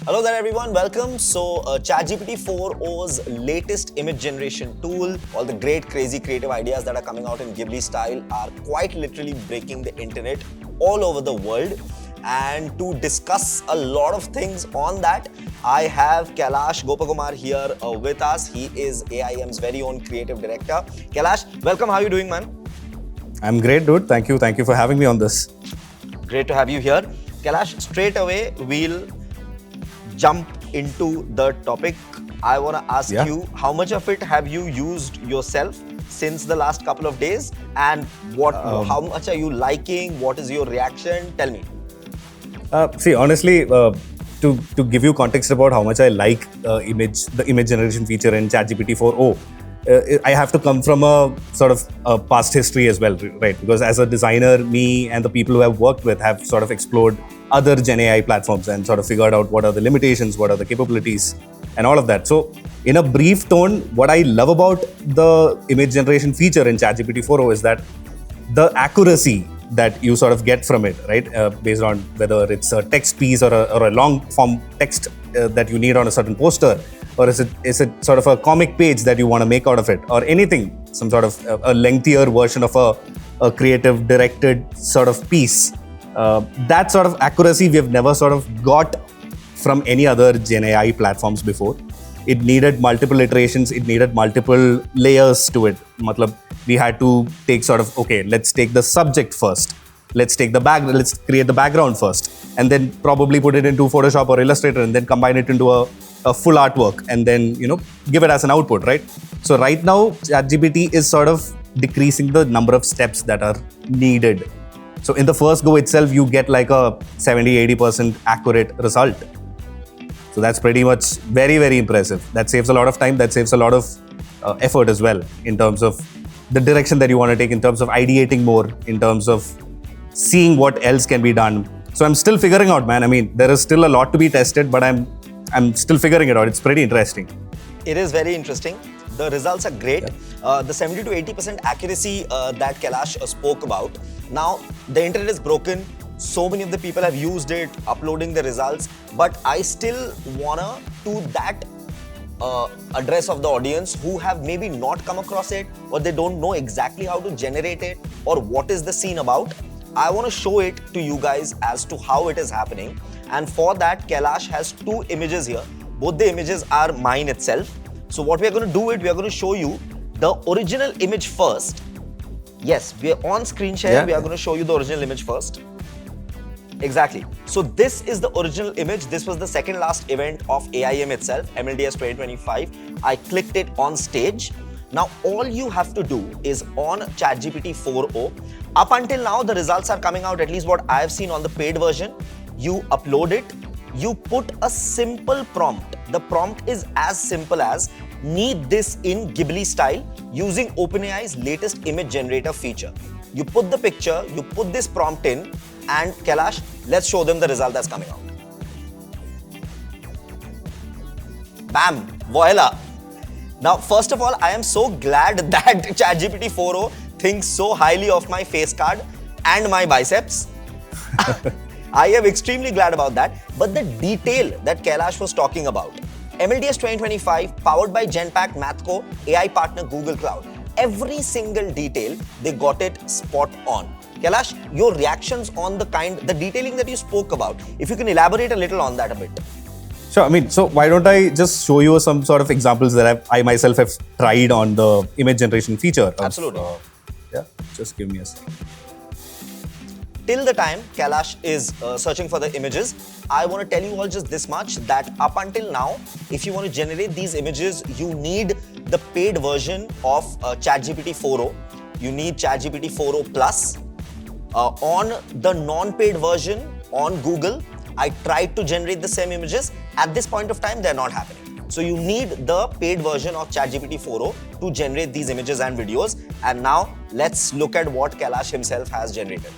Hello there everyone, welcome. So ChatGPT-4o's latest image generation tool, all the great crazy creative ideas that are coming out in Ghibli-style are quite literally breaking the internet all over the world. And to discuss a lot of things on that, I have Kailash Gopakumar here with us. He is AIM's very own creative director. Kailash, welcome. How are you doing, man? I'm great, dude. Thank you. Thank you for having me on this. Great to have you here. Kailash, straight away, we'll jump into the topic. I want to ask you, how much of it have you used yourself since the last couple of days, and how much are you liking? What is your reaction? Tell me. See, honestly, to give you context about how much I like the image generation feature in ChatGPT-4o, I have to come from a sort of a past history as well, right? Because as a designer, me and the people who I've worked with have sort of explored other Gen AI platforms and sort of figured out what are the limitations, what are the capabilities, and all of that. So, in a brief tone, what I love about the image generation feature in ChatGPT-4o is that the accuracy that you sort of get from it, right? Based on whether it's a text piece or a long form text that you need on a certain poster, or is it sort of a comic page that you want to make out of it, or anything, some sort of a lengthier version of a creative directed sort of piece. That sort of accuracy we have never sort of got from any other Gen AI platforms before. It needed multiple iterations, it needed multiple layers to it. We had to take sort of, okay, let's take the subject first. Let's create the background first, and then probably put it into Photoshop or Illustrator, and then combine it into a full artwork, and then, give it as an output, right? So right now, ChatGPT is sort of decreasing the number of steps that are needed. So in the first go itself, you get like a 70-80% accurate result. So that's pretty much very, very impressive. That saves a lot of time. That saves a lot of effort as well in terms of the direction that you want to take, in terms of ideating more, in terms of seeing what else can be done. So I'm still figuring out, man. I mean, there is still a lot to be tested, but I'm still figuring it out. It's pretty interesting. It is very interesting. The results are great. Yeah. The 70 to 80% accuracy that Kailash spoke about. Now, the internet is broken. So many of the people have used it, uploading the results, but I still wanna to that address of the audience who have maybe not come across it, or they don't know exactly how to generate it, or what is the scene about. I want to show it to you guys as to how it is happening. And for that, Kailash has two images here. Both the images are mine itself. So what we are going to do we are going to show you the original image first. Yes, we are on screen share. Yeah. We are going to show you the original image first. Exactly. So this is the original image. This was the second last event of AIM itself, MLDS 2025. I clicked it on stage. Now, all you have to do is on ChatGPT-4o. Up until now, the results are coming out, at least what I have seen on the paid version. You upload it. You put a simple prompt. The prompt is as simple as, need this in Ghibli style using OpenAI's latest image generator feature. You put the picture, you put this prompt in, and Kailash, let's show them the result that's coming out. Bam! Voila! Now, first of all, I am so glad that ChatGPT-4o thinks so highly of my face card and my biceps. I am extremely glad about that. But the detail that Kailash was talking about, MLDS 2025, powered by Genpact Mathco, AI partner Google Cloud. Every single detail, they got it spot on. Kailash, your reactions on the detailing that you spoke about, if you can elaborate a little on that a bit. Sure. I mean, so why don't I just show you some sort of examples that I myself have tried on the image generation feature. Absolutely. Yeah, just give me a second. Till the time Kailash is searching for the images, I want to tell you all just this much, that up until now, if you want to generate these images, you need the paid version of ChatGPT-4o. You need ChatGPT-4o Plus. On the non-paid version on Google, I tried to generate the same images. At this point of time, they're not happening. So you need the paid version of ChatGPT-4o to generate these images and videos. And now let's look at what Kailash himself has generated.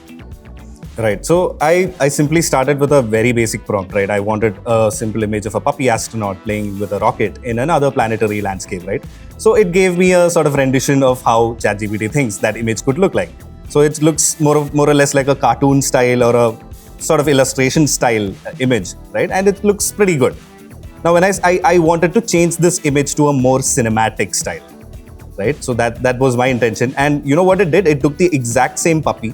Right. So I simply started with a very basic prompt, right? I wanted a simple image of a puppy astronaut playing with a rocket in another planetary landscape, right? So it gave me a sort of rendition of how ChatGPT thinks that image could look like. So it looks more or less like a cartoon style or sort of illustration style image, right? And it looks pretty good. Now, when I wanted to change this image to a more cinematic style, right? So that was my intention. And you know what it did? It took the exact same puppy,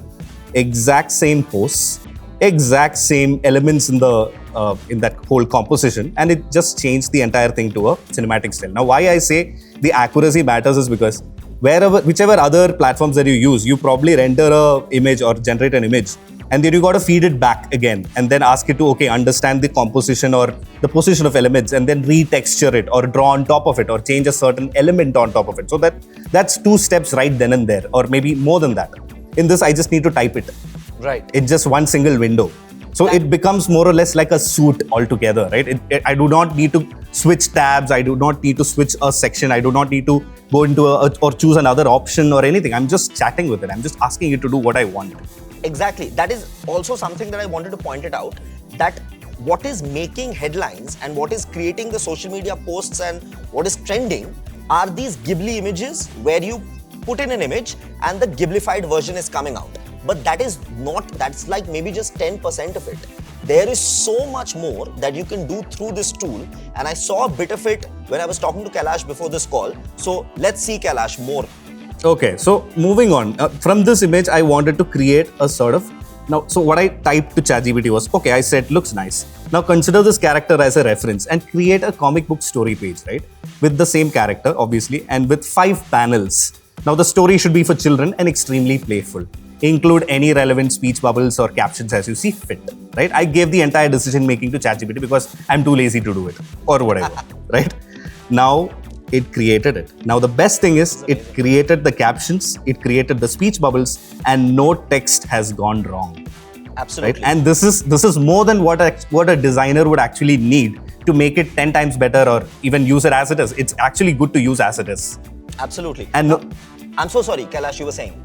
exact same pose, exact same elements in that whole composition, and it just changed the entire thing to a cinematic style. Now, why I say the accuracy matters is because whichever other platforms that you use, you probably render a image or generate an image, and then you got to feed it back again and then ask it to understand the composition or the position of elements, and then retexture it or draw on top of it or change a certain element on top of it. So that's 2 steps right then and there, or maybe more than that. In this, I just need to type it. Right. In just one single window. So it becomes more or less like a suite altogether, right? I do not need to switch tabs. I do not need to switch a section. I do not need to go into or choose another option or anything. I'm just chatting with it. I'm just asking it to do what I want. Exactly. That is also something that I wanted to point it out, that what is making headlines and what is creating the social media posts and what is trending are these Ghibli images where you put in an image and the Ghiblified version is coming out. But that's like maybe just 10% of it. There is so much more that you can do through this tool, and I saw a bit of it when I was talking to Kailash before this call. So let's see, Kailash, more. Okay, so moving on. From this image, I wanted to create a sort of... Now, so what I typed to ChatGPT was, okay, I said, looks nice. Now consider this character as a reference and create a comic book story page, right? With the same character, obviously, and with 5 panels. Now the story should be for children and extremely playful. Include any relevant speech bubbles or captions as you see fit, right? I gave the entire decision making to ChatGPT because I'm too lazy to do it or whatever, right? Now it created it. Now the best thing is it created the captions, it created the speech bubbles, and no text has gone wrong. Absolutely. Right? And this is more than what a designer would actually need to make it 10 times better or even use it as it is. It's actually good to use as it is. Absolutely. And I'm so sorry, Kailash, you were saying.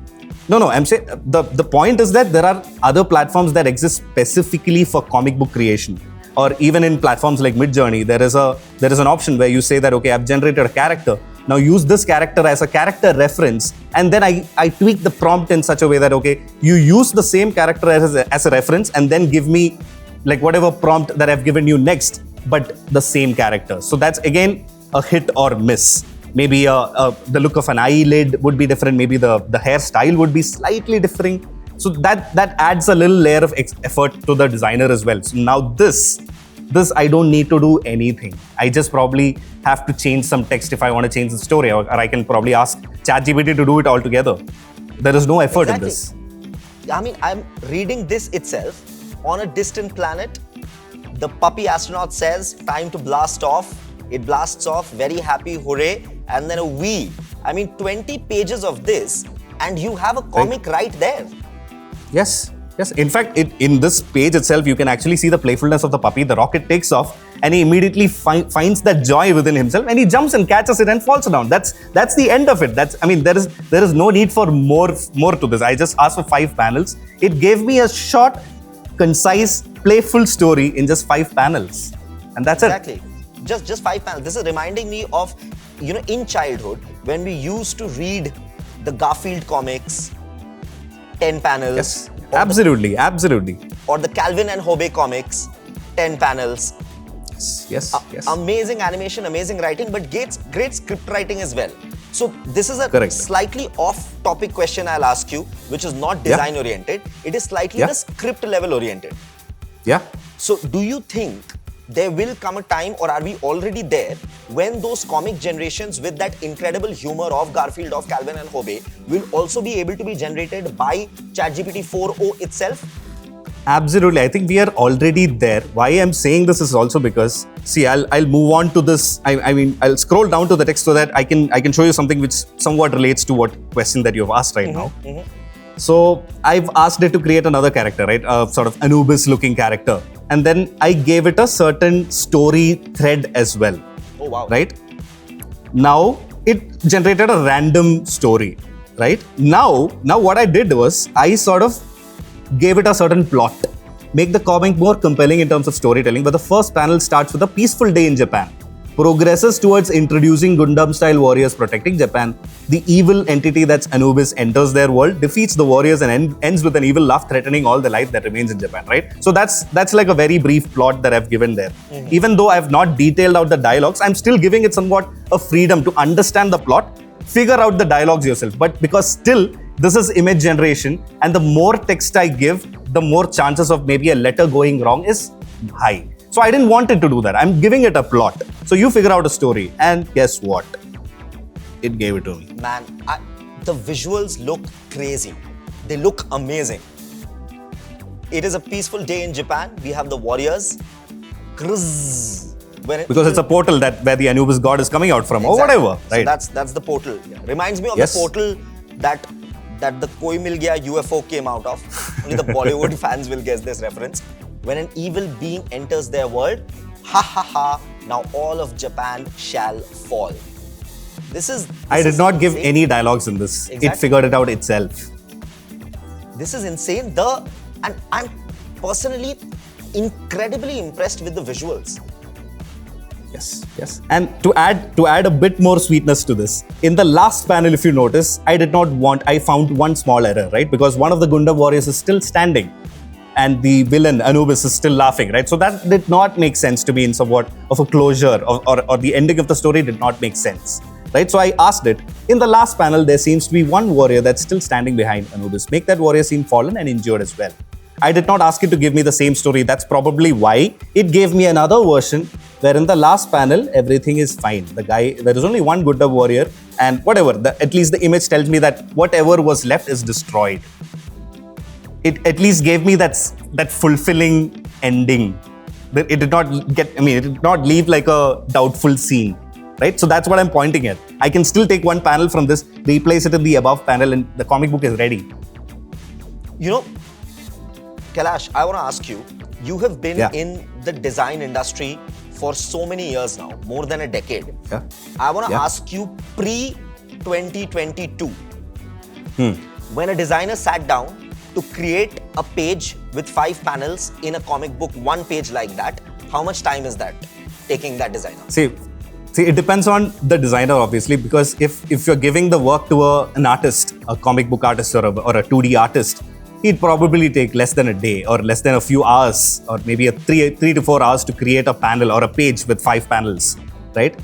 No, I'm saying the point is that there are other platforms that exist specifically for comic book creation, or even in platforms like Midjourney, there is an option where you say that, okay, I've generated a character. Now use this character as a character reference, and then I tweak the prompt in such a way that, okay, you use the same character as a reference, and then give me like whatever prompt that I've given you next, but the same character. So that's again a hit or miss. Maybe the look of an eyelid would be different. Maybe the hairstyle would be slightly different. So that adds a little layer of effort to the designer as well. So now this I don't need to do anything. I just probably have to change some text if I want to change the story, or I can probably ask ChatGPT to do it all together. There is no effort in this. I mean, I'm reading this itself. On a distant planet, the puppy astronaut says, time to blast off. It blasts off, very happy, hooray, and then a wee. I mean, 20 pages of this, and you have a comic right there. Yes. In fact, in this page itself, you can actually see the playfulness of the puppy. The rocket takes off, and he immediately finds that joy within himself, and he jumps and catches it and falls down. That's the end of it. There is no need for more to this. I just asked for 5 panels. It gave me a short, concise, playful story in just 5 panels, and that's Exactly. Just 5 panels. This is reminding me of, in childhood, when we used to read the Garfield comics, 10 panels. Yes, absolutely. Or the Calvin and Hobbes comics, 10 panels. Yes. Amazing animation, amazing writing, but great script writing as well. So this is a slightly off-topic question I'll ask you, which is not design-oriented. It is slightly the script level oriented. Yeah. So do you think there will come a time, or are we already there, when those comic generations with that incredible humor of Garfield, of Calvin and Hobbes will also be able to be generated by ChatGPT-4o itself? Absolutely. I think we are already there. Why I'm saying this is also because, see, I'll move on to this. I mean, I'll scroll down to the text so that I can show you something which somewhat relates to what question that you've asked right now. So I've asked it to create another character, right? A sort of Anubis-looking character. And then I gave it a certain story thread as well. Oh, wow. Right? Now, it generated a random story, right? Now what I did was, I sort of gave it a certain plot. Make the comic more compelling in terms of storytelling, but the first panel starts with a peaceful day in Japan. progresses towards introducing Gundam-style warriors protecting Japan. The evil entity that's Anubis enters their world, defeats the warriors, and ends with an evil laugh threatening all the life that remains in Japan, right? So that's like a very brief plot that I've given there. Even though I've not detailed out the dialogues, I'm still giving it somewhat a freedom to understand the plot, figure out the dialogues yourself. But because still, this is image generation, and the more text I give, the more chances of maybe a letter going wrong is high. So I didn't want it to do that. I'm giving it a plot. So you figure out a story. And guess what? It gave it to me. Man, the visuals look crazy. They look amazing. It is a peaceful day in Japan. We have the warriors. Because it's a portal where the Anubis god is coming out from, or whatever, right? So that's the portal. Reminds me of the portal that the Koi Mil Gaya UFO came out of. Only the Bollywood fans will guess this reference. When an evil being enters their world, ha ha ha, now all of Japan shall fall. I did not give any dialogues in this. Exactly. It figured it out itself. This is insane. And I'm personally incredibly impressed with the visuals. Yes. And to add a bit more sweetness to this, in the last panel, if you notice, I found one small error, right? Because one of the Gundam warriors is still standing, and the villain Anubis is still laughing, right? So that did not make sense to me in somewhat of a closure, or the ending of the story did not make sense, right? So I asked it, in the last panel, there seems to be one warrior that's still standing behind Anubis. Make that warrior seem fallen and injured as well. I did not ask it to give me the same story. That's probably why it gave me another version where in the last panel, everything is fine. There is only one Gundam warrior, and whatever, at least the image tells me that whatever was left is destroyed. It at least gave me that fulfilling ending. It did not leave like a doubtful scene, right? So that's what I'm pointing at. I can still take one panel from this, replace it in the above panel, and the comic book is ready. You know, Kailash, I want to ask you, you have been in the design industry for so many years now, more than a decade. Yeah. I want to ask you, pre-2022, when a designer sat down to create a page with 5 panels in a comic book, one page like that, how much time is that taking that designer? See, it depends on the designer, obviously, because if you're giving the work to an artist, a comic book artist or a 2D artist, he'd probably take less than a day or less than a few hours, or maybe 3 to 4 hours to create a panel or a page with 5 panels, right?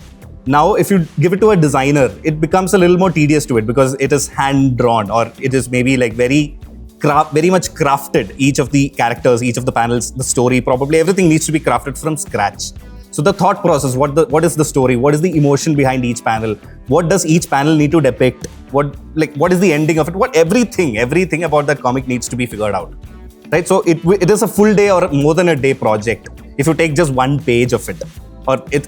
Now, if you give it to a designer, it becomes a little more tedious to it because it is hand-drawn, or it is maybe like very much crafted. Each of the characters, each of the panels, the story, probably everything needs to be crafted from scratch. So the thought process, what is the story? What is the emotion behind each panel? What does each panel need to depict? What is the ending of it? Everything about that comic needs to be figured out, right? So it is a full day or more than a day project if you take just one page of it.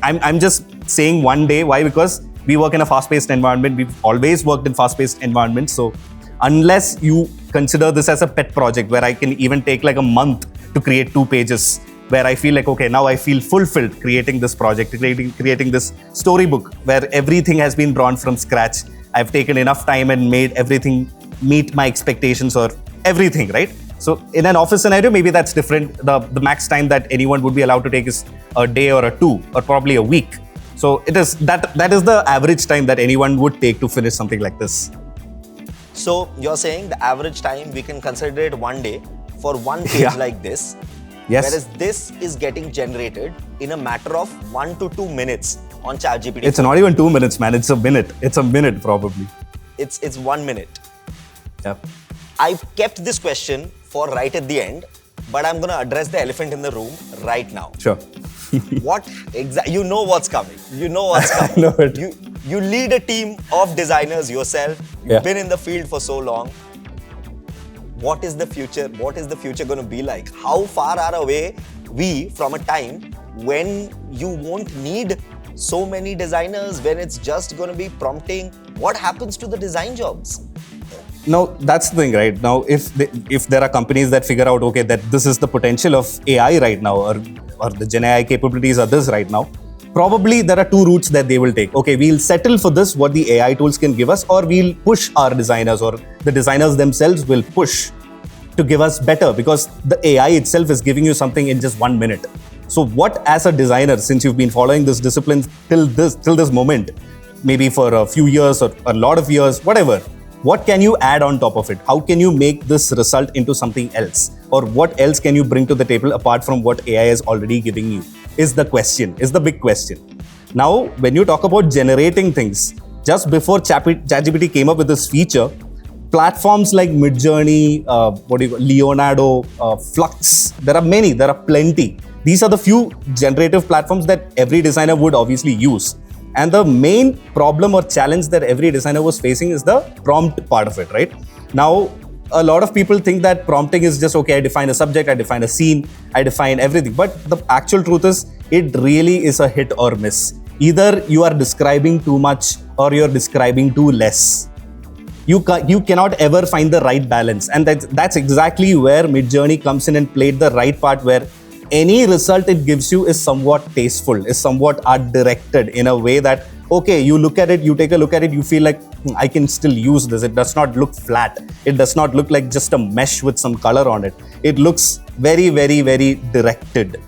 I'm just saying one day. Why? Because we work in a fast-paced environment. We've always worked in fast-paced environments. So unless you consider this as a pet project where I can even take like a month to create 2 pages, where I feel like, okay, now I feel fulfilled creating this project, creating this storybook where everything has been drawn from scratch. I've taken enough time and made everything meet my expectations or everything, right? So in an office scenario, maybe that's different. The max time that anyone would be allowed to take is a day or 2 or probably a week. So it is that is the average time that anyone would take to finish something like this. So you're saying the average time we can consider it one day for one page like this. Yes. Whereas this is getting generated in a matter of 1 to 2 minutes on ChatGPT. It's not even 2 minutes, man. It's a minute. It's a minute probably. It's 1 minute. Yep. I kept this question for right at the end, but I'm going to address the elephant in the room right now. Sure. You know what's coming. You know what's coming. I know it. You lead a team of designers yourself. You've been in the field for so long. What is the future? What is the future going to be like? How far are away we from a time when you won't need so many designers, when it's just going to be prompting? What happens to the design jobs? Now, that's the thing, right? Now, if there are companies that figure out, okay, that this is the potential of AI right now, or the Gen AI capabilities are this right now, probably there are 2 routes that they will take. Okay, we'll settle for this, what the AI tools can give us, or we'll push our designers, or the designers themselves will push to give us better, because the AI itself is giving you something in just 1 minute. So what, as a designer, since you've been following this discipline till this moment, maybe for a few years or a lot of years, whatever, what can you add on top of it? How can you make this result into something else? Or what else can you bring to the table apart from what AI is already giving you? Is the big question. Now, when you talk about generating things, just before ChatGPT came up with this feature, platforms like Midjourney, Leonardo, Flux, there are plenty. These are the few generative platforms that every designer would obviously use. And the main problem or challenge that every designer was facing is the prompt part of it, right? Now, a lot of people think that prompting is just, okay, I define a subject, I define a scene, I define everything. But the actual truth is, it really is a hit or miss. Either you are describing too much or you're describing too less. You cannot ever find the right balance. And that's exactly where Midjourney comes in and played the right part, where any result it gives you is somewhat tasteful, is somewhat art directed in a way that, okay, you look at it, you take a look at it, you feel like, I can still use this. It does not look flat. It does not look like just a mesh with some color on it. It looks very, very, very directed.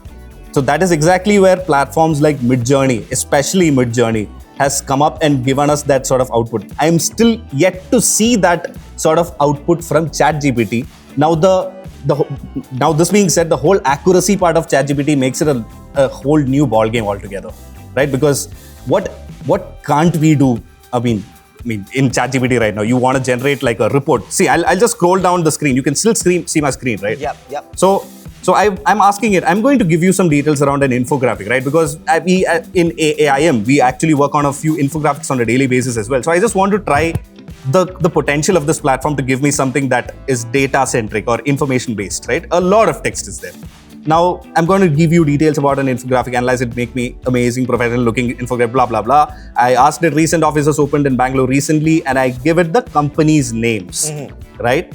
So that is exactly where platforms like Midjourney, especially Midjourney, has come up and given us that sort of output. I am still yet to see that sort of output from ChatGPT. Now, now this being said, the whole accuracy part of ChatGPT makes it a whole new ballgame altogether, right? Because what can't we do? I mean, in ChatGPT right now, you want to generate like a report. See, I'll just scroll down the screen. You can still see my screen, right? Yeah. So I'm asking it, I'm going to give you some details around an infographic, right? Because in AIM, we actually work on a few infographics on a daily basis as well. So I just want to try the potential of this platform to give me something that is data-centric or information-based, right? A lot of text is there. Now, I'm going to give you details about an infographic, analyze it, make me amazing, professional-looking infographic, blah, blah, blah. I asked it recent offices opened in Bengaluru recently, and I give it the company's names, right?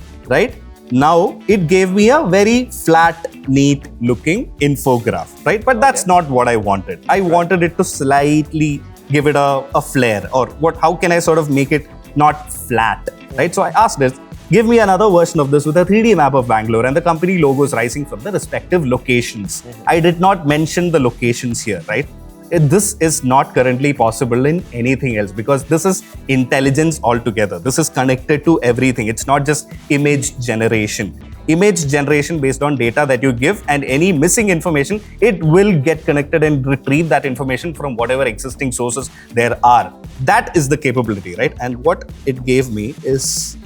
Now, it gave me a very flat, neat looking infographic, right? But that's not what I wanted. I wanted it to slightly give it a flair, or how can I sort of make it not flat, right? So I asked it, give me another version of this with a 3D map of Bangalore and the company logos rising from the respective locations. I did not mention the locations here, right? This is not currently possible in anything else, because this is intelligence altogether. This is connected to everything. It's not just image generation. Image generation based on data that you give, and any missing information, it will get connected and retrieve that information from whatever existing sources there are. That is the capability, right? And what it gave me is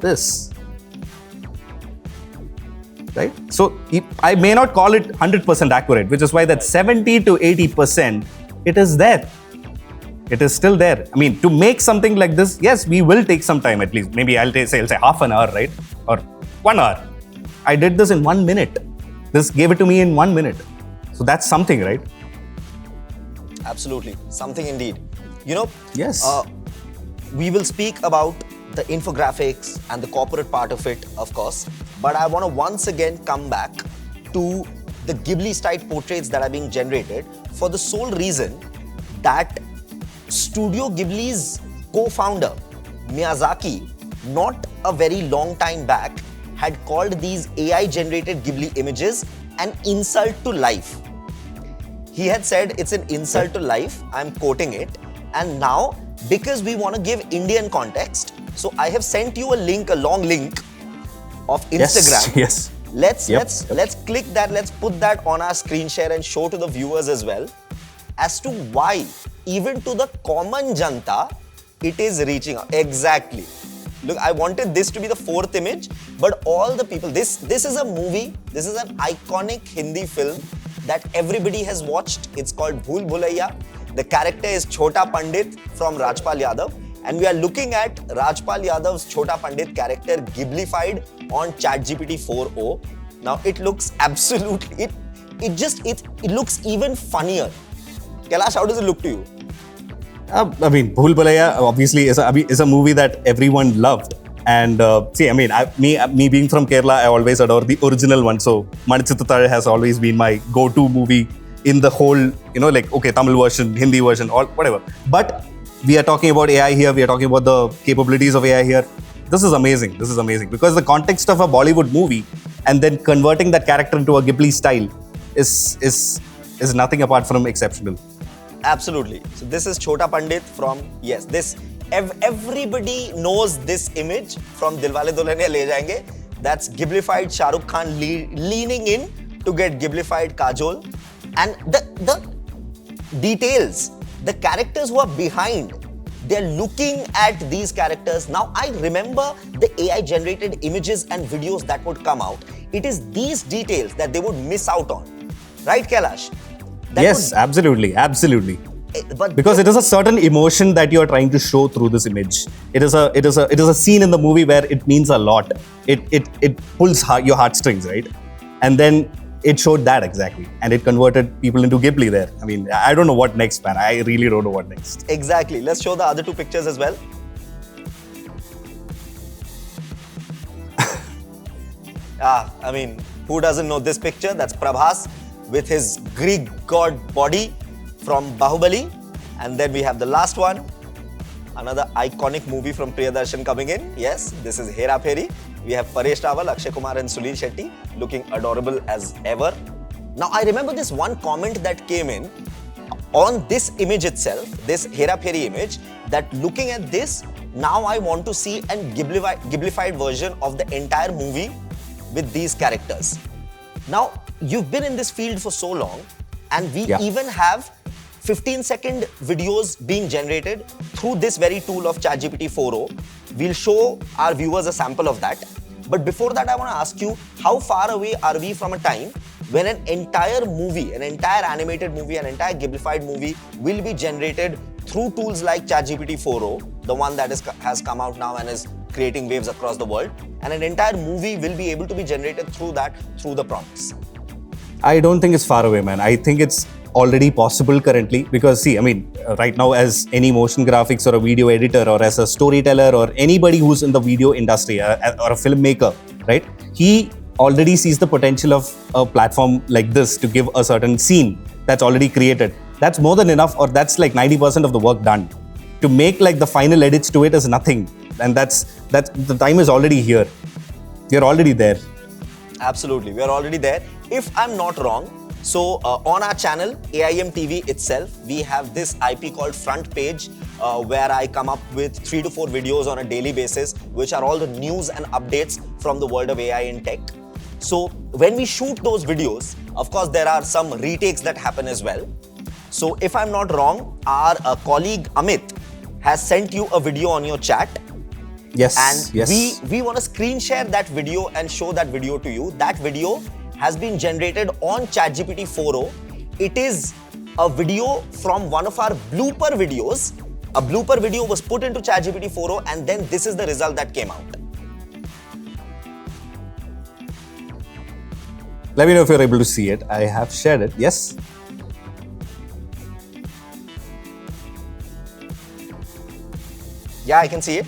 this, right? So I may not call it 100% accurate, which is why that 70 to 80%, it is there. It is still there. I mean, to make something like this, yes, we will take some time at least. Maybe I'll say half an hour, right? Or 1 hour. I did this in 1 minute. This gave it to me in 1 minute. So that's something, right? Absolutely. Something indeed. You know, yes. We will speak about the infographics and the corporate part of it, of course. But I want to once again come back to the Ghibli-style portraits that are being generated for the sole reason that Studio Ghibli's co-founder, Miyazaki, not a very long time back, had called these AI-generated Ghibli images an insult to life. He had said it's an insult to life, I'm quoting it. And now, because we want to give Indian context, so I have sent you a long link of Instagram. Yes. Let's click that, let's put that on our screen share and show to the viewers as well, as to why, even to the common janta, it is reaching out. Exactly. Look, I wanted this to be the fourth image, but all the people, this is a movie, this is an iconic Hindi film that everybody has watched. It's called Bhool Bhulaiya. The character is Chhota Pandit from Rajpal Yadav, and we are looking at Rajpal Yadav's Chhota Pandit character Ghiblified on ChatGPT-4o. Now it looks absolutely, it looks even funnier. Kailash, how does it look to you? I mean, Bhool Bhulaiya obviously is a movie that everyone loved. And me being from Kerala, I always adore the original one. So Manichittatazha has always been my go-to movie in the whole, Tamil version, Hindi version, or whatever. But we are talking about AI here. We are talking about the capabilities of AI here. This is amazing. Because the context of a Bollywood movie and then converting that character into a Ghibli style is is nothing apart from exceptional. Absolutely. So this is Chhota Pandit from, yes, this, everybody knows this image from Dilwale Dulhaniya Le Jayenge. That's Ghiblified Shah Rukh Khan leaning in to get Ghiblified Kajol. And the details, the characters who are behind, they're looking at these characters. Now, I remember the AI generated images and videos that would come out. It is these details that they would miss out on. Right, Kailash? Yes, absolutely. But Because it is a certain emotion that you are trying to show through this image. It is a scene in the movie where it means a lot. It pulls your heartstrings, right? And then it showed that exactly, and it converted people into Ghibli there. I mean, I don't know what next, man. I really don't know what next. Exactly. Let's show the other two pictures as well. I mean, who doesn't know this picture? That's Prabhas with his Greek god body from Bahubali. And then we have the last one, another iconic movie from Priyadarshan coming in. Yes, this is Hera Pheri. We have Paresh Rawal, Akshay Kumar and Sunil Shetty looking adorable as ever. Now, I remember this one comment that came in on this image itself, this Hera Pheri image, that looking at this, now I want to see a Ghiblified version of the entire movie with these characters. Now, you've been in this field for so long, and we even have 15-second videos being generated through this very tool of ChatGPT-4o. We'll show our viewers a sample of that. But before that, I want to ask you, how far away are we from a time when an entire movie, an entire animated movie, an entire Ghiblified movie will be generated through tools like ChatGPT-4o, the one that has come out now and is creating waves across the world, and an entire movie will be able to be generated through the prompts? I don't think it's far away, man. I think it's already possible currently, because see, I mean, right now, as any motion graphics or a video editor or as a storyteller or anybody who's in the video industry or a filmmaker, right? He already sees the potential of a platform like this to give a certain scene that's already created. That's more than enough, or that's like 90% of the work done. To make like the final edits to it is nothing, and that's the time is already here. We're already there. Absolutely, we are already there. If I'm not wrong, so on our channel, AIM TV itself, we have this IP called Front Page, where I come up with 3 to 4 videos on a daily basis, which are all the news and updates from the world of AI and tech. So when we shoot those videos, of course, there are some retakes that happen as well. So if I'm not wrong, our colleague Amit has sent you a video on your chat. Yes. And yes. we want to screen share that video and show that video to you. That video has been generated on ChatGPT-4o. It is a video from one of our blooper videos. A blooper video was put into ChatGPT-4o, and then this is the result that came out. Let me know if you're able to see it. I have shared it. Yes. Yeah, I can see it.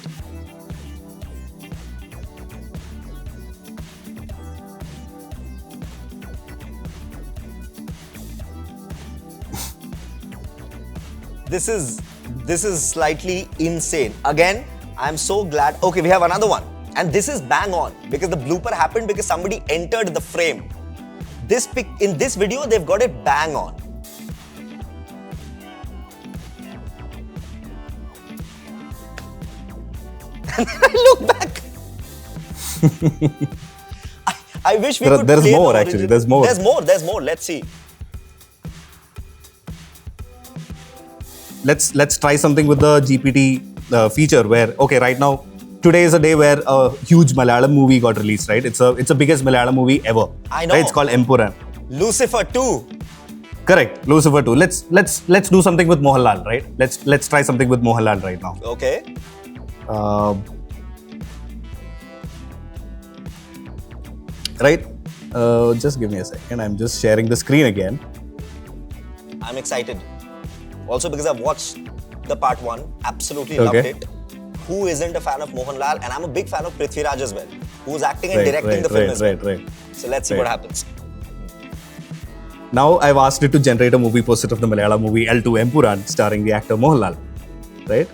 This is slightly insane. Again, I'm so glad. Okay, we have another one. And this is bang on, because the blooper happened because somebody entered the frame. In this video, they've got it bang on. And then I look back. I wish we could There's play more the actually. original. There's more. There's more. Let's see. Let's try something with the GPT feature where, okay, right now, today is a day where a huge Malayalam movie got released, right? It's the biggest Malayalam movie ever. I know. Right? It's called Empuran. Lucifer 2. Correct. Lucifer 2. Let's do something with Mohanlal, right? Let's try something with Mohanlal right now. Okay. Right? Just give me a second. I'm just sharing the screen again. I'm excited. Also because I've watched the part 1, absolutely loved it. Who isn't a fan of Mohanlal? And I'm a big fan of Prithviraj as well, who's acting and directing the film as well. Right. So let's see what happens. Now I've asked it to generate a movie poster of the Malayalam movie L2 Empuran starring the actor Mohanlal. Right?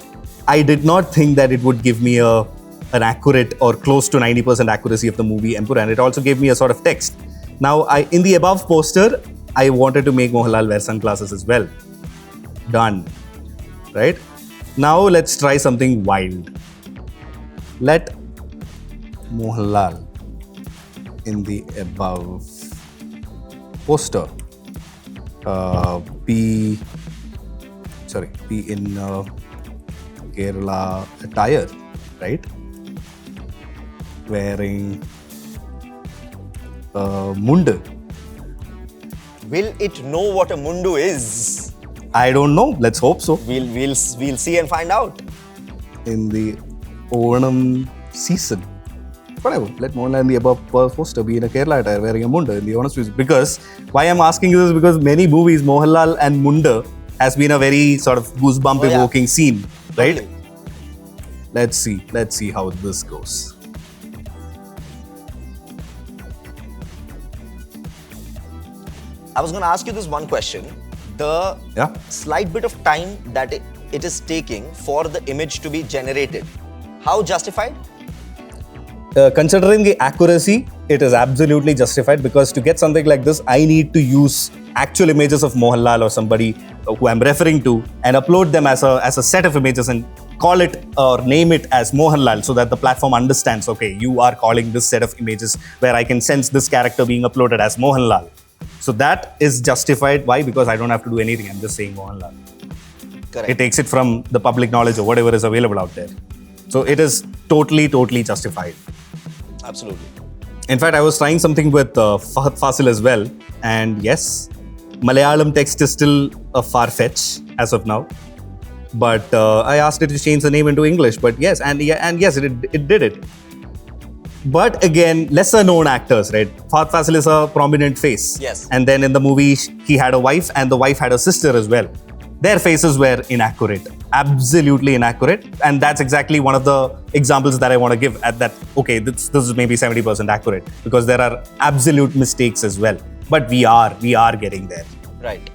I did not think that it would give me an accurate or close to 90% accuracy of the movie Empuran. It also gave me a sort of text. Now, in the above poster, I wanted to make Mohanlal wear sunglasses as well. Done. Right? Now let's try something wild. Let Mohanlal in the above poster be in Kerala attire, right? Wearing mundu. Will it know what a mundu is? I don't know. Let's hope so. We'll see and find out. In the Onam season. Whatever. Let Mohanlal in the above poster be in a Kerala attire wearing a munda in the Onam season. Because why I'm asking this is because many movies Mohanlal and munda has been a very sort of goosebump evoking scene, right? Totally. Let's see how this goes. I was going to ask you this one question. The slight bit of time that it is taking for the image to be generated, how justified? Considering the accuracy, it is absolutely justified because to get something like this, I need to use actual images of Mohanlal or somebody who I'm referring to and upload them as a set of images and call it or name it as Mohanlal so that the platform understands, okay, you are calling this set of images where I can sense this character being uploaded as Mohanlal. So that is justified. Why? Because I don't have to do anything. I'm just saying Mohanlal. Correct. It takes it from the public knowledge or whatever is available out there. So it is totally justified. Absolutely. In fact, I was trying something with Fahad Fasil as well. And yes, Malayalam text is still a far-fetch as of now. But I asked it to change the name into English. But yes, and yes, it did it. But again, lesser known actors, right? Fahad Fasil is a prominent face. Yes. And then in the movie, he had a wife and the wife had a sister as well. Their faces were inaccurate, absolutely inaccurate. And that's exactly one of the examples that I want to give at that, okay, this is maybe 70% accurate because there are absolute mistakes as well. But we are getting there. Right.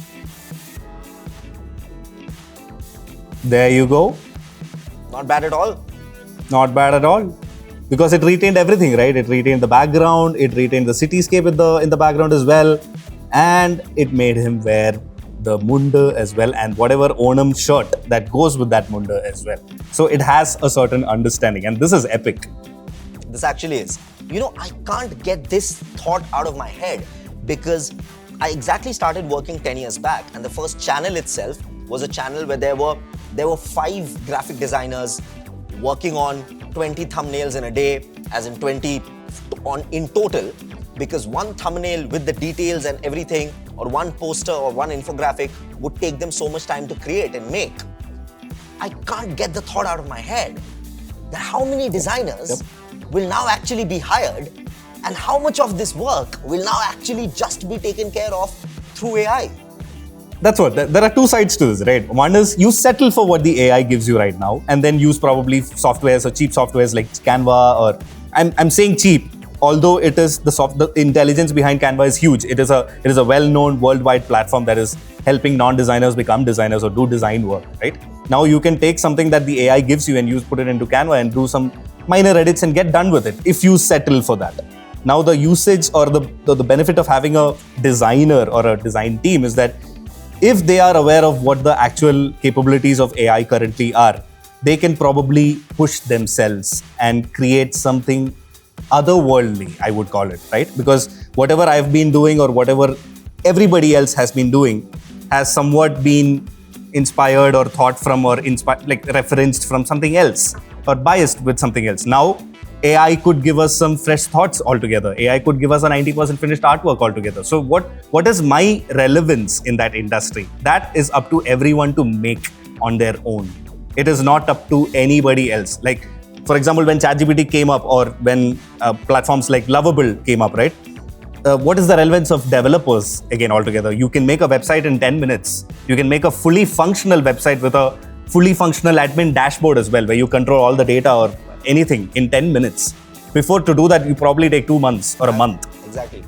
There you go. Not bad at all. Not bad at all. Because it retained everything, right? It retained the background, it retained the cityscape in the background as well. And it made him wear the munda as well and whatever Onam shirt that goes with that munda as well. So it has a certain understanding and this is epic. This actually is. You know, I can't get this thought out of my head because I exactly started working 10 years back and the first channel itself was a channel where there were 5 graphic designers working on 20 thumbnails in a day, as in 20 in total, because one thumbnail with the details and everything or one poster or one infographic would take them so much time to create and make. I can't get the thought out of my head that how many designers will now actually be hired and how much of this work will now actually just be taken care of through AI. That's what, there are 2 sides to this, right? One is you settle for what the AI gives you right now and then use probably softwares or cheap softwares like Canva or, I'm saying cheap, although it is the intelligence behind Canva is huge. It is a well-known worldwide platform that is helping non-designers become designers or do design work, right? Now you can take something that the AI gives you and put it into Canva and do some minor edits and get done with it if you settle for that. Now the usage or the benefit of having a designer or a design team is that if they are aware of what the actual capabilities of AI currently are, they can probably push themselves and create something otherworldly, I would call it, right? Because whatever I've been doing or whatever everybody else has been doing has somewhat been inspired or thought from or referenced from something else or biased with something else. Now, AI could give us some fresh thoughts altogether. AI could give us a 90% finished artwork altogether. So what is my relevance in that industry? That is up to everyone to make on their own. It is not up to anybody else. Like, for example, when ChatGPT came up or when platforms like Lovable came up, right? What is the relevance of developers again altogether? You can make a website in 10 minutes. You can make a fully functional website with a fully functional admin dashboard as well, where you control all the data or anything in 10 minutes. Before to do that, you probably take 2 months or a month. Exactly.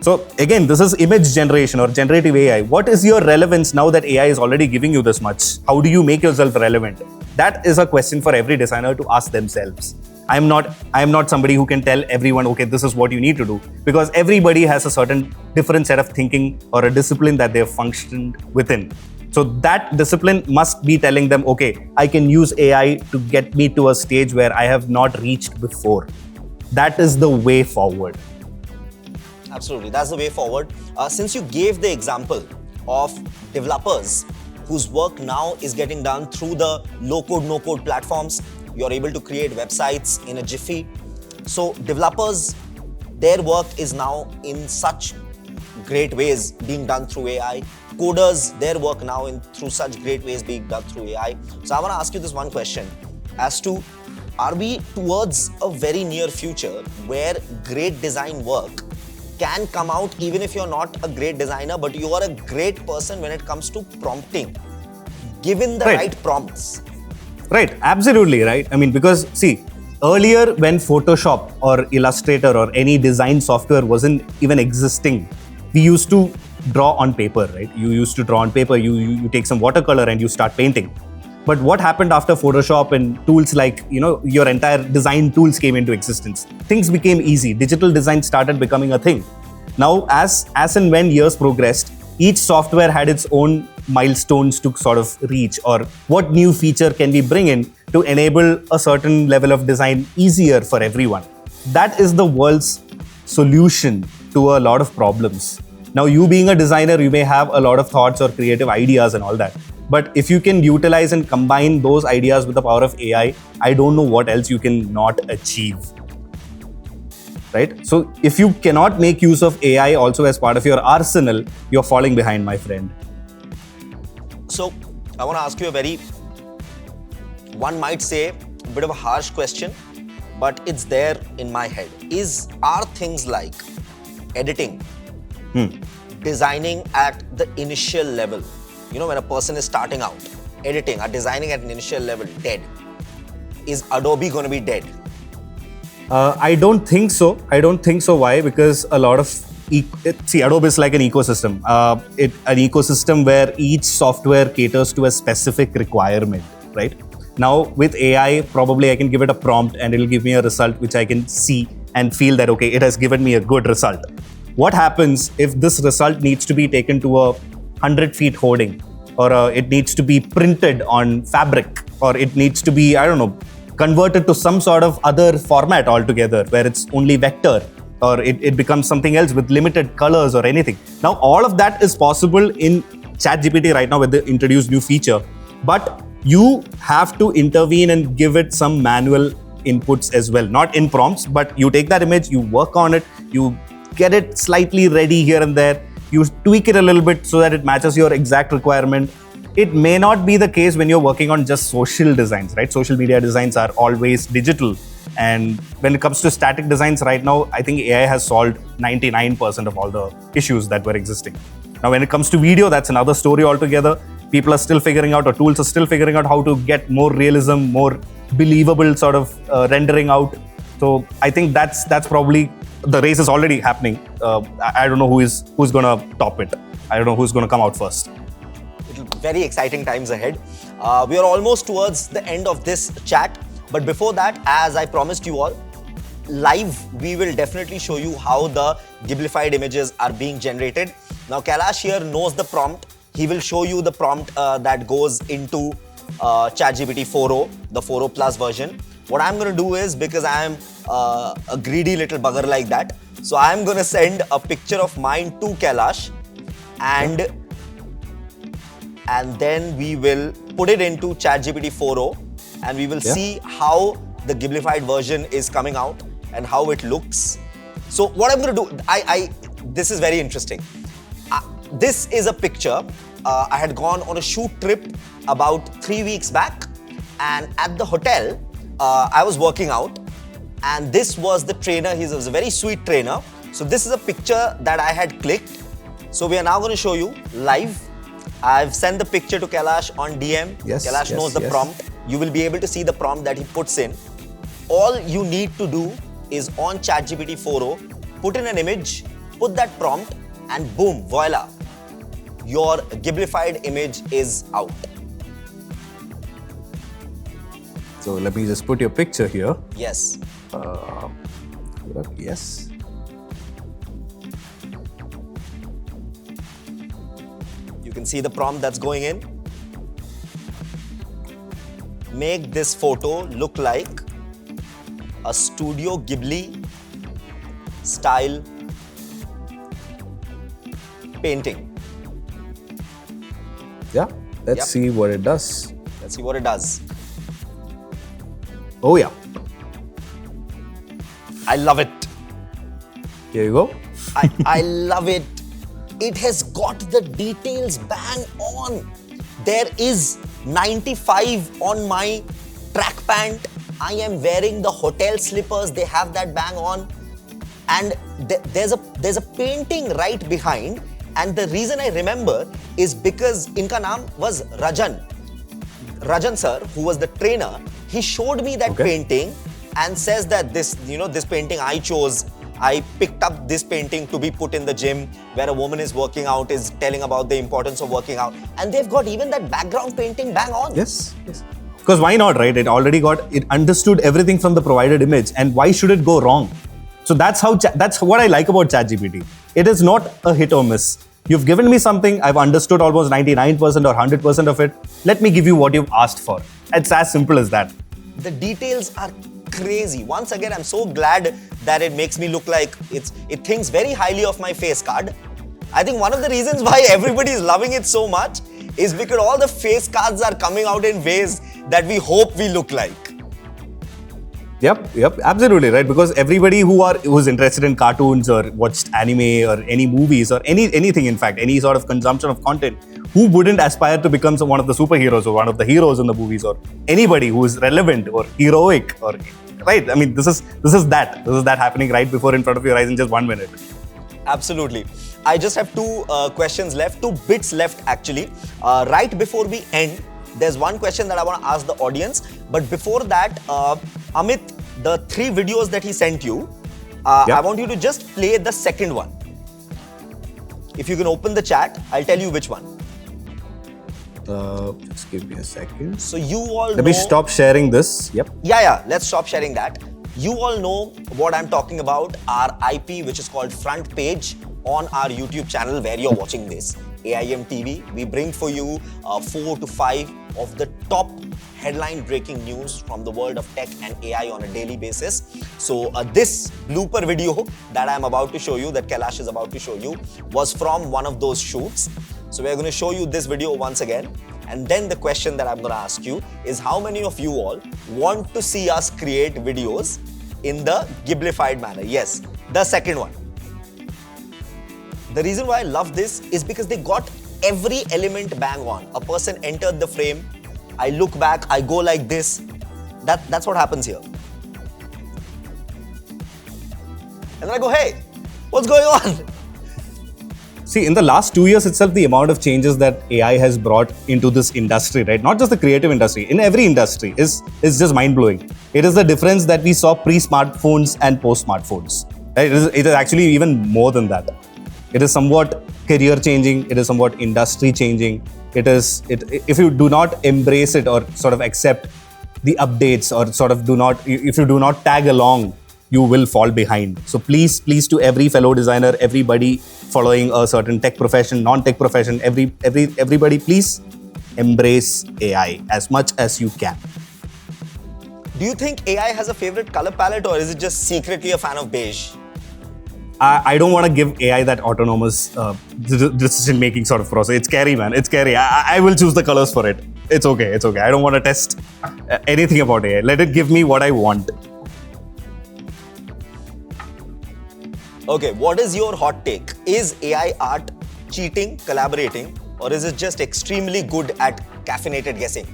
So again, this is image generation or generative AI. What is your relevance now that AI is already giving you this much? How do you make yourself relevant? That is a question for every designer to ask themselves. I'm not somebody who can tell everyone, okay, this is what you need to do, because everybody has a certain different set of thinking or a discipline that they've functioned within. So that discipline must be telling them, okay, I can use AI to get me to a stage where I have not reached before. That is the way forward. Absolutely, that's the way forward. Since you gave the example of developers whose work now is getting done through the low-code, no-code platforms, you're able to create websites in a jiffy. So developers, their work is now in such great ways being done through AI. Coders, their work now through such great ways being done through AI. So I want to ask you this one question as to, are we towards a very near future where great design work can come out even if you're not a great designer, but you are a great person when it comes to prompting, given the right prompts? Right, absolutely right. I mean, because see, earlier when Photoshop or Illustrator or any design software wasn't even existing, we used to draw on paper, right? You used to draw on paper, you take some watercolor and you start painting. But what happened after Photoshop and tools like, your entire design tools came into existence? Things became easy. Digital design started becoming a thing. Now, as and when years progressed, each software had its own milestones to sort of reach, or what new feature can we bring in to enable a certain level of design easier for everyone. That is the world's solution to a lot of problems. Now, you being a designer, you may have a lot of thoughts or creative ideas and all that. But if you can utilize and combine those ideas with the power of AI, I don't know what else you can not achieve. Right? So if you cannot make use of AI also as part of your arsenal, you're falling behind, my friend. So I want to ask you a very, one might say, a bit of a harsh question, but it's there in my head. Are things like editing, designing at the initial level, when a person is starting out, editing or designing at an initial level, dead? Is Adobe going to be dead? I don't think so. Why? Because a lot of Adobe is like an ecosystem. An ecosystem where each software caters to a specific requirement, right? Now with AI, probably I can give it a prompt and it'll give me a result which I can see and feel that, okay, it has given me a good result. What happens if this result needs to be taken to a 100 feet hoarding, or it needs to be printed on fabric, or it needs to be, converted to some sort of other format altogether where it's only vector, or it becomes something else with limited colors or anything. Now, all of that is possible in ChatGPT right now with the introduced new feature, but you have to intervene and give it some manual inputs as well, not in prompts, but you take that image, you work on it, you get it slightly ready here and there, you tweak it a little bit so that it matches your exact requirement. It may not be the case when you're working on just social designs, right? Social media designs are always digital. And when it comes to static designs right now, I think AI has solved 99% of all the issues that were existing. Now, when it comes to video, that's another story altogether. People are still figuring out, or tools are still figuring out how to get more realism, more believable sort of rendering out. So I think that's probably, the race is already happening. I don't know who's going to top it. I don't know who's going to come out first. Very exciting times ahead. We are almost towards the end of this chat. But before that, as I promised you all, live, we will definitely show you how the Ghiblified images are being generated. Now, Kailash here knows the prompt. He will show you the prompt that goes into ChatGPT-4o, the 4o plus version. What I'm going to do is, because I am a greedy little bugger like that, so I'm going to send a picture of mine to Kailash, and then we will put it into ChatGPT-4o, and we will see how the Ghiblified version is coming out and how it looks. So what I'm going to do, this is very interesting. This is a picture. I had gone on a shoot trip about 3 weeks back, and at the hotel, I was working out, and this was the trainer. He was a very sweet trainer. So this is a picture that I had clicked. So we are now going to show you live. I've sent the picture to Kailash on DM. Kailash knows the prompt. You will be able to see the prompt that he puts in. All you need to do is on ChatGPT-4o, put in an image, put that prompt, and boom, voila. Your Ghiblified image is out. So let me just put your picture here. Yes. Yes. You can see the prompt that's going in. Make this photo look like a Studio Ghibli-style painting. Yeah. Let's see what it does. Let's see what it does. Oh yeah. I love it. Here you go. I love it. It has got the details bang on. There is 95 on my track pant. I am wearing the hotel slippers. They have that bang on. And there's a painting right behind. And the reason I remember is because inka naam was Rajan. Rajan sir, who was the trainer, he showed me that painting and says that this painting I chose. I picked up this painting to be put in the gym where a woman is working out, is telling about the importance of working out. And they've got even that background painting bang on. Yes. Because why not, right? It understood everything from the provided image, and why should it go wrong? So that's what I like about ChatGPT. It is not a hit or miss. You've given me something, I've understood almost 99% or 100% of it. Let me give you what you've asked for. It's as simple as that. The details are crazy. Once again, I'm so glad that it makes me look like it thinks very highly of my face card. I think one of the reasons why everybody is loving it so much is because all the face cards are coming out in ways that we hope we look like. Yep, absolutely right. Because everybody who's interested in cartoons or watched anime or any movies or anything, in fact, any sort of consumption of content, who wouldn't aspire to become one of the superheroes or one of the heroes in the movies, or anybody who is relevant or heroic, or right? I mean, this is that happening right before in front of your eyes in just 1 minute. Absolutely. I just have two questions left, 2 bits left actually. Right before we end, there's one question that I want to ask the audience. But before that, Amit, the 3 videos that he sent you, I want you to just play the second one. If you can open the chat, I'll tell you which one. Just give me a second. So you all Let me stop sharing this. Yep. Yeah, let's stop sharing that. You all know what I'm talking about, our IP, which is called Front Page on our YouTube channel where you're watching this. AIM TV, we bring for you 4 to 5 of the top headline breaking news from the world of tech and AI on a daily basis. So this blooper video that I'm about to show you, that Kailash is about to show you, was from one of those shoots. So we're going to show you this video once again. And then the question that I'm going to ask you is, how many of you all want to see us create videos in the Ghiblified manner? Yes, the second one. The reason why I love this is because they got every element bang on. A person entered the frame, I look back, I go like this. That's what happens here. And then I go, hey, what's going on? See, in the last 2 years itself, the amount of changes that AI has brought into this industry, right? Not just the creative industry, in every industry is just mind-blowing. It is the difference that we saw pre-smartphones and post-smartphones. Right? It is actually even more than that. It is somewhat career changing. It is somewhat industry changing. If you do not embrace it or sort of accept the updates, or sort of if you do not tag along, you will fall behind. So please to every fellow designer, everybody following a certain tech profession, non-tech profession, everybody, please embrace AI as much as you can. Do you think AI has a favorite color palette, or is it just secretly a fan of beige? I don't want to give AI that autonomous decision-making sort of process. It's scary, man. It's scary. I will choose the colors for it. It's okay. I don't want to test anything about AI. Let it give me what I want. Okay, what is your hot take? Is AI art cheating, collaborating, or is it just extremely good at caffeinated guessing?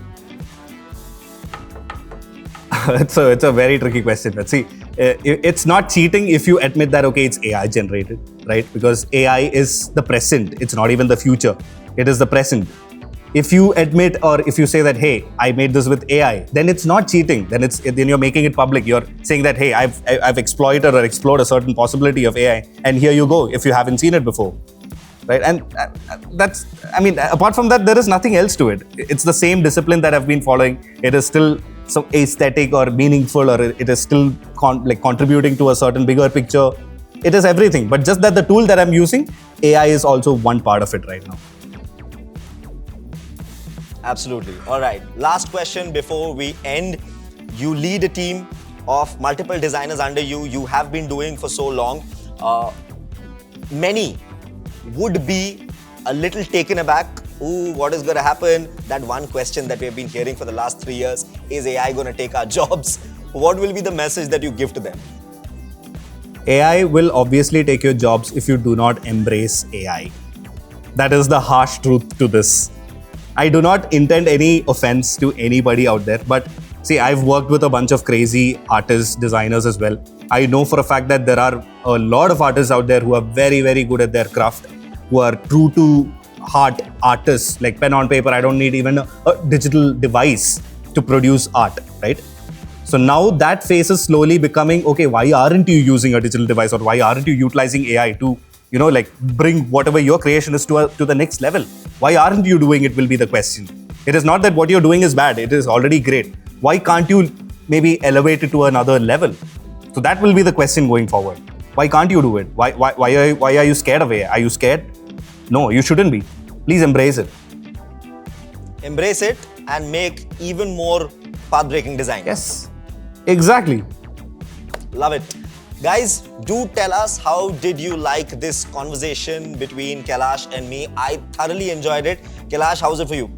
It's a very tricky question. Let's see. It's not cheating if you admit that, okay, it's AI generated, right? Because AI is the present. It's not even the future. It is the present. If you admit, or if you say that, hey, I made this with AI, then it's not cheating. Then you're making it public. You're saying that, hey, I've exploited or explored a certain possibility of AI, and here you go, if you haven't seen it before. Right? And apart from that, there is nothing else to it. It's the same discipline that I've been following. It is still some aesthetic or meaningful, or it is still contributing to a certain bigger picture. It is everything. But just that the tool that I'm using, AI is also one part of it right now. Absolutely. All right. Last question before we end. You lead a team of multiple designers under you. You have been doing for so long. Many would be a little taken aback. Ooh, what is going to happen? That one question that we've been hearing for the last 3 years, is AI going to take our jobs? What will be the message that you give to them? AI will obviously take your jobs if you do not embrace AI. That is the harsh truth to this. I do not intend any offense to anybody out there, but see, I've worked with a bunch of crazy artists, designers as well. I know for a fact that there are a lot of artists out there who are very, very good at their craft, who are true to heart artists, like pen on paper. I don't need even a digital device to produce art, right? So now that phase is slowly becoming, okay, why aren't you using a digital device, or why aren't you utilizing AI to, bring whatever your creation is to the next level? Why aren't you doing it will be the question. It is not that what you're doing is bad. It is already great. Why can't you maybe elevate it to another level? So that will be the question going forward. Why can't you do it? Why are you scared of AI? Are you scared? No, you shouldn't be. Please embrace it. Embrace it and make even more path-breaking design. Yes, exactly. Love it. Guys, do tell us, how did you like this conversation between Kailash and me? I thoroughly enjoyed it. Kailash, how's it for you?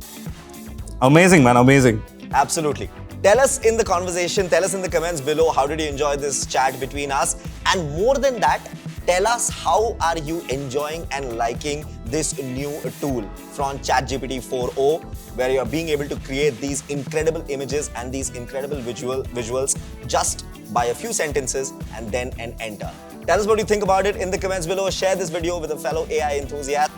Amazing, man, amazing. Absolutely. Tell us in the conversation, tell us in the comments below, how did you enjoy this chat between us? And more than that, tell us how are you enjoying and liking this new tool from ChatGPT-4o, where you're being able to create these incredible images and these incredible visuals just by a few sentences and then an enter. Tell us what you think about it in the comments below. Share this video with a fellow AI enthusiast.